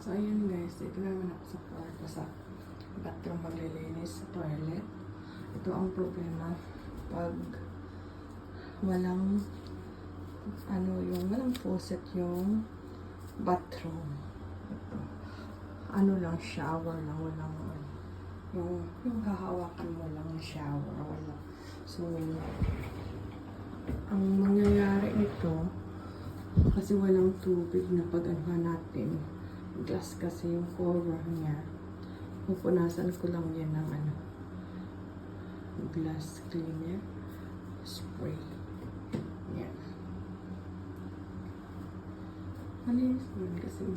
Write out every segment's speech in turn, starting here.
So, ayun guys, dito naman ako sa kwarto sa bathroom maglilinis sa toilet. Ito ang problema pag walang walang faucet yung bathroom. Ito. Ano lang, shower lang, walang yung hahawakan mo lang na shower, wala. So, ang mangyayari nito, kasi walang tubig na pag-anuhan natin, glass kasi yung cover niya, pupunasan ko lang yan ng glass cleaner spray. Yan. Malinis naman kasi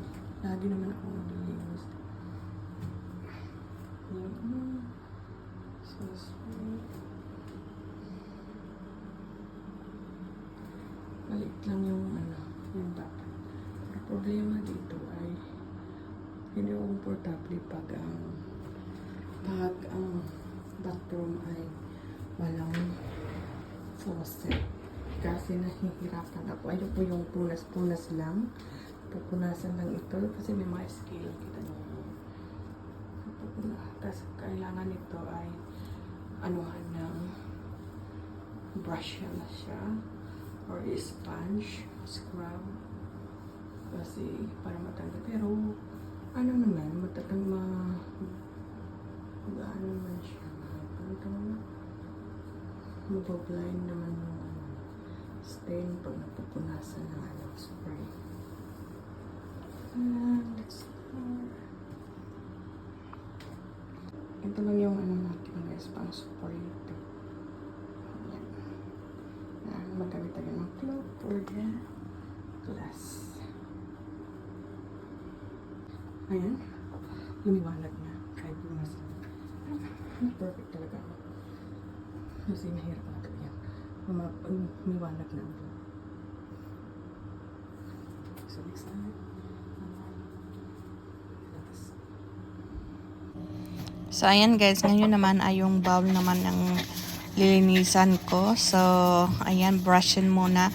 lagi naman ako nalilinis. Yan. So, spray. Balik lang yung tap. Ang problema dito ay hindi komportable pag ang bathroom ay walang faucet. Kasi nahihirapan ako. Ayun po yung punas-punas lang. Pupunasan lang ito kasi may mga scale. Kita nyo. Tapos kailangan ito ay anuhan ng brush na siya or sponge, scrub. Kasi para matanggal. Pero ano naman, gaano naman siya. Mabablind naman yung stain pag napupunasan ng spray. Let's start. Ito lang yung natin guys, pang spray ito. Ayan. Magamit tayo ng cloth for the glass. Ayan. Lumiwanag na. Kahit punas lang. Perfect talaga. Kasi mahirap na ito yan. Lumiwanag na ang buhok. So next time. So, ayan guys, ngayon naman ay yung bowl naman ng lilinisan ko. So, ayan, brushin muna.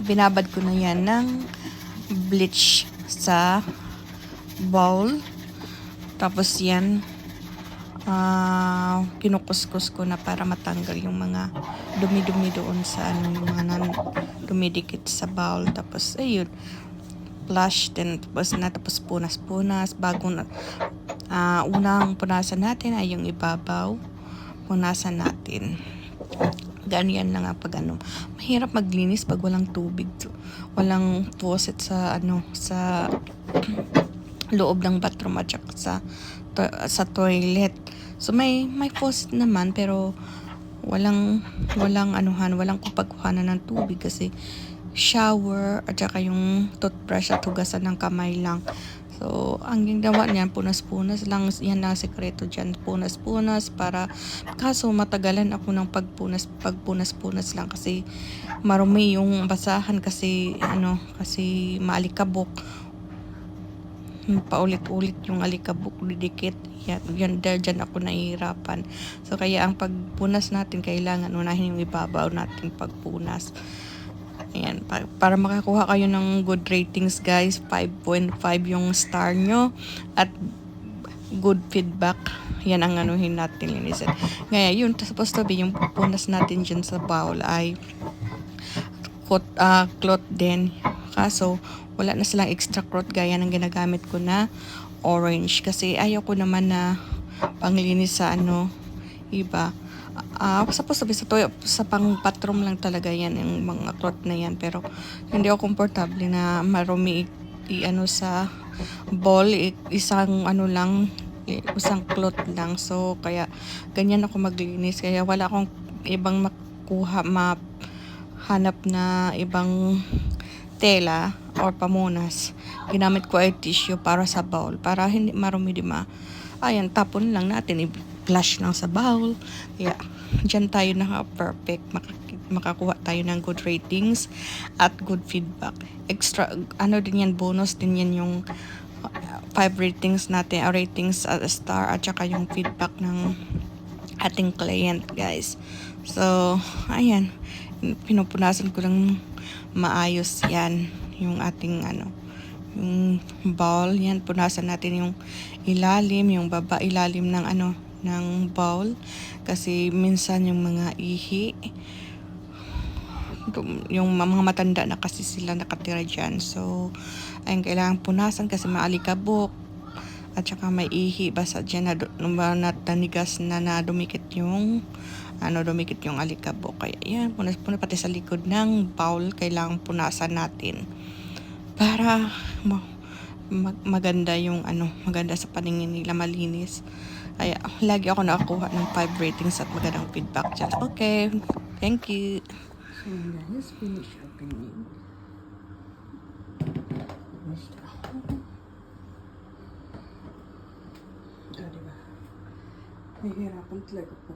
Binabad ko na yan ng bleach sa bowl. Tapos yan, kinukuskus ko na para matanggal yung mga dumi-dumi doon sa yung mga dumidikit sa bowl. Tapos, ayun, flush, then tapos punas-punas bago na unang punasan natin ay yung ibabaw. Punasan natin. Ganyan lang pag mahirap maglinis pag walang tubig. Walang faucet sa sa loob ng bathroom at sa toilet. So may faucet naman pero walang kupagkuhanan ng tubig kasi shower at saka yung toothbrush at hugasan ng kamay lang. So, ang ginawa niyan, punas-punas lang. Yan lang sekreto dyan. Punas-punas para, kaso matagalan ako ng pagpunas-punas lang kasi marumi yung basahan kasi, kasi maalikabok. Paulit-ulit yung alikabok, didikit. Yan, dyan ako nahihirapan. So, kaya ang pagpunas natin, kailangan unahin yung ibabaw natin pagpunas. Ayan, para makakuha kayo ng good ratings guys, 5.5 yung star nyo at good feedback. Yan ang anuhin natin linisin. Ngayon, yun supposed to be yung pupunas natin dyan sa bowl ay cloth din. Kaso, wala na silang extra cloth gaya ng ginagamit ko na orange. Kasi ayaw ko naman na panglinis sa iba. Supposed to be sa pang bathroom lang talaga yan yung mga cloth na yan, pero hindi ako komportable na marumi sa bowl, isang isang cloth lang. So kaya ganyan ako maglinis, kaya wala akong ibang mahanap na ibang tela or pamunas. Ginamit ko ay tissue para sa bowl para hindi marumi, ayan, tapon lang natin, flush lang sa bowl. Kaya, dyan tayo naka-perfect. Makakuha tayo ng good ratings at good feedback. Extra, din yan, bonus din yan yung 5 ratings natin, ratings at star, at saka yung feedback ng ating client, guys. So, ayan. Pinupunasan ko lang maayos yan, yung ating yung bowl. Yan, punasan natin yung ilalim, yung baba ilalim ng ng bowl. Kasi minsan yung mga ihi, yung mga matanda na kasi sila nakatira dyan. So, ayun, kailangan punasan kasi maalikabok. At saka may ihi basta dyan na tanigas na dumikit yung dumikit yung alikabok. Kaya yan, punas pati sa likod ng bowl kailangan punasan natin para maganda yung maganda sa paningin nila, malinis. Kaya lagi ako nakakuha ng 5 ratings at magandang feedback dyan. Okay, thank you. So guys, finish opening. Finished ako. Diba? Nahihirapan talaga po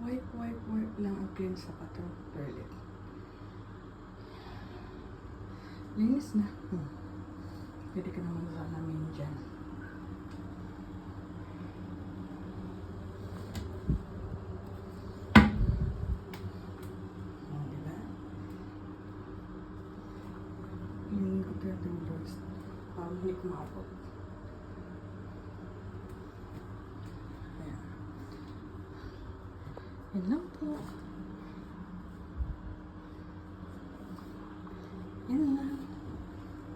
wipe lang ang clean sa patong toilet. Linis na. Pwede ka naman salamin dyan. Diba? Yung kapag yung doors, parang hindi kumapot. Yan lang po. Yan lang.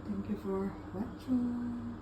Thank you for watching.